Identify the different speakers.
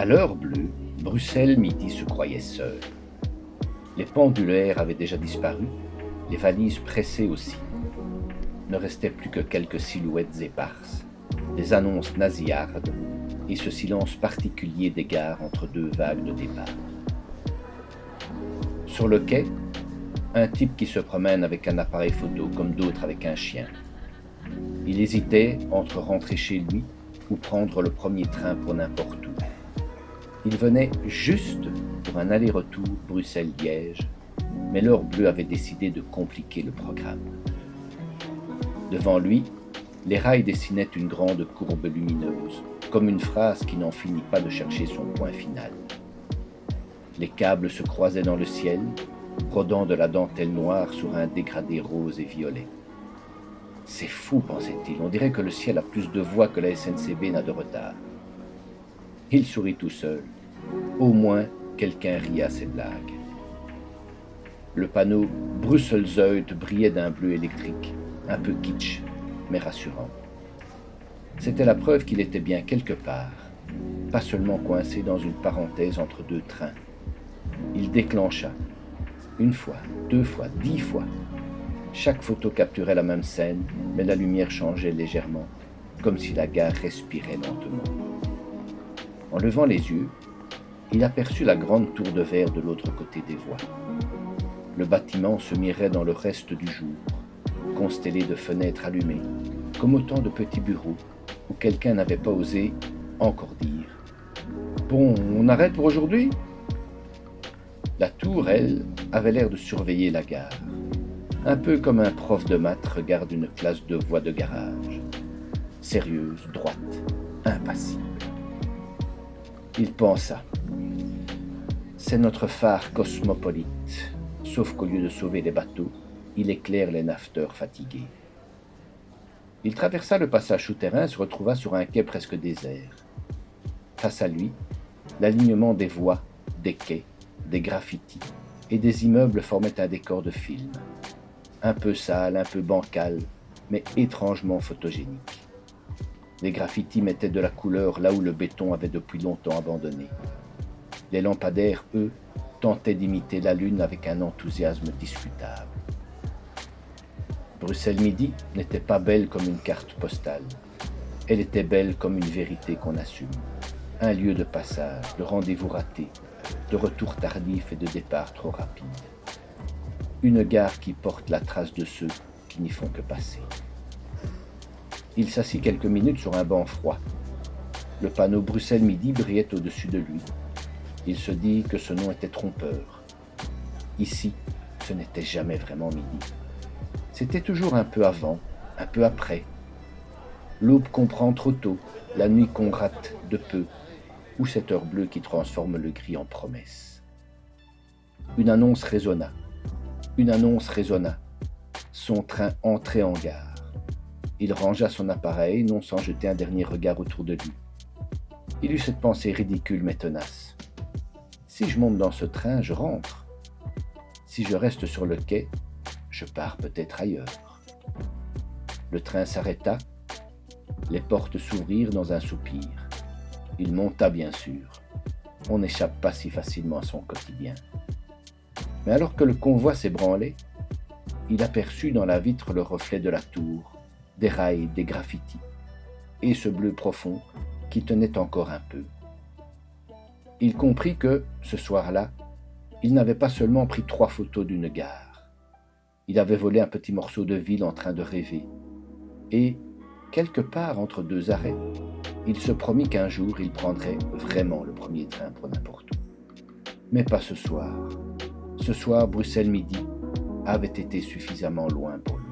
Speaker 1: À l'heure bleue, Bruxelles Midi se croyait seul. Les pendulaires avaient déjà disparu, les valises pressées aussi. Ne restaient plus que quelques silhouettes éparses, des annonces nasillardes et ce silence particulier des gares entre deux vagues de départ. Sur le quai, un type qui se promène avec un appareil photo comme d'autres avec un chien. Il hésitait entre rentrer chez lui ou prendre le premier train pour n'importe où. Il venait juste pour un aller-retour Bruxelles-Liège, mais l'heure bleue avait décidé de compliquer le programme. Devant lui, les rails dessinaient une grande courbe lumineuse, comme une phrase qui n'en finit pas de chercher son point final. Les câbles se croisaient dans le ciel, brodant de la dentelle noire sur un dégradé rose et violet. C'est fou, pensait-il, on dirait que le ciel a plus de voix que la SNCB n'a de retard. Il sourit tout seul. Au moins, quelqu'un rit à ses blagues. Le panneau Brusselzuid brillait d'un bleu électrique, un peu kitsch, mais rassurant. C'était la preuve qu'il était bien quelque part, pas seulement coincé dans une parenthèse entre deux trains. Il déclencha. Une fois, 2 fois, 10 fois. Chaque photo capturait la même scène, mais la lumière changeait légèrement, comme si la gare respirait lentement. En levant les yeux, il aperçut la grande tour de verre de l'autre côté des voies. Le bâtiment se mirait dans le reste du jour, constellé de fenêtres allumées, comme autant de petits bureaux où quelqu'un n'avait pas osé encore dire « Bon, on arrête pour aujourd'hui ?» La tour, elle, avait l'air de surveiller la gare, un peu comme un prof de maths regarde une classe de voies de garage, sérieuse, droite, impassible. Il pensa « C'est notre phare cosmopolite, sauf qu'au lieu de sauver les bateaux, il éclaire les naveteurs fatigués. » Il traversa le passage souterrain et se retrouva sur un quai presque désert. Face à lui, l'alignement des voies, des quais, des graffitis et des immeubles formaient un décor de film. Un peu sale, un peu bancal, mais étrangement photogénique. Les graffitis mettaient de la couleur là où le béton avait depuis longtemps abandonné. Les lampadaires, eux, tentaient d'imiter la lune avec un enthousiasme discutable. Bruxelles Midi n'était pas belle comme une carte postale. Elle était belle comme une vérité qu'on assume. Un lieu de passage, de rendez-vous raté, de retour tardif et de départ trop rapide. Une gare qui porte la trace de ceux qui n'y font que passer. Il s'assit quelques minutes sur un banc froid. Le panneau Bruxelles Midi brillait au-dessus de lui. Il se dit que ce nom était trompeur. Ici, ce n'était jamais vraiment midi. C'était toujours un peu avant, un peu après. L'aube qu'on prend trop tôt, la nuit qu'on rate de peu, ou cette heure bleue qui transforme le gris en promesse. Une annonce résonna. Son train entrait en gare. Il rangea son appareil, non sans jeter un dernier regard autour de lui. Il eut cette pensée ridicule mais tenace. Si je monte dans ce train, je rentre. Si je reste sur le quai, je pars peut-être ailleurs. Le train s'arrêta. Les portes s'ouvrirent dans un soupir. Il monta bien sûr. On n'échappe pas si facilement à son quotidien. Mais alors que le convoi s'ébranlait, il aperçut dans la vitre le reflet de la tour, des rails, des graffitis, et ce bleu profond qui tenait encore un peu. Il comprit que, ce soir-là, il n'avait pas seulement pris 3 photos d'une gare. Il avait volé un petit morceau de ville en train de rêver. Et, quelque part entre 2 arrêts, il se promit qu'un jour il prendrait vraiment le premier train pour n'importe où. Mais pas ce soir. Ce soir, Bruxelles Midi avait été suffisamment loin pour lui.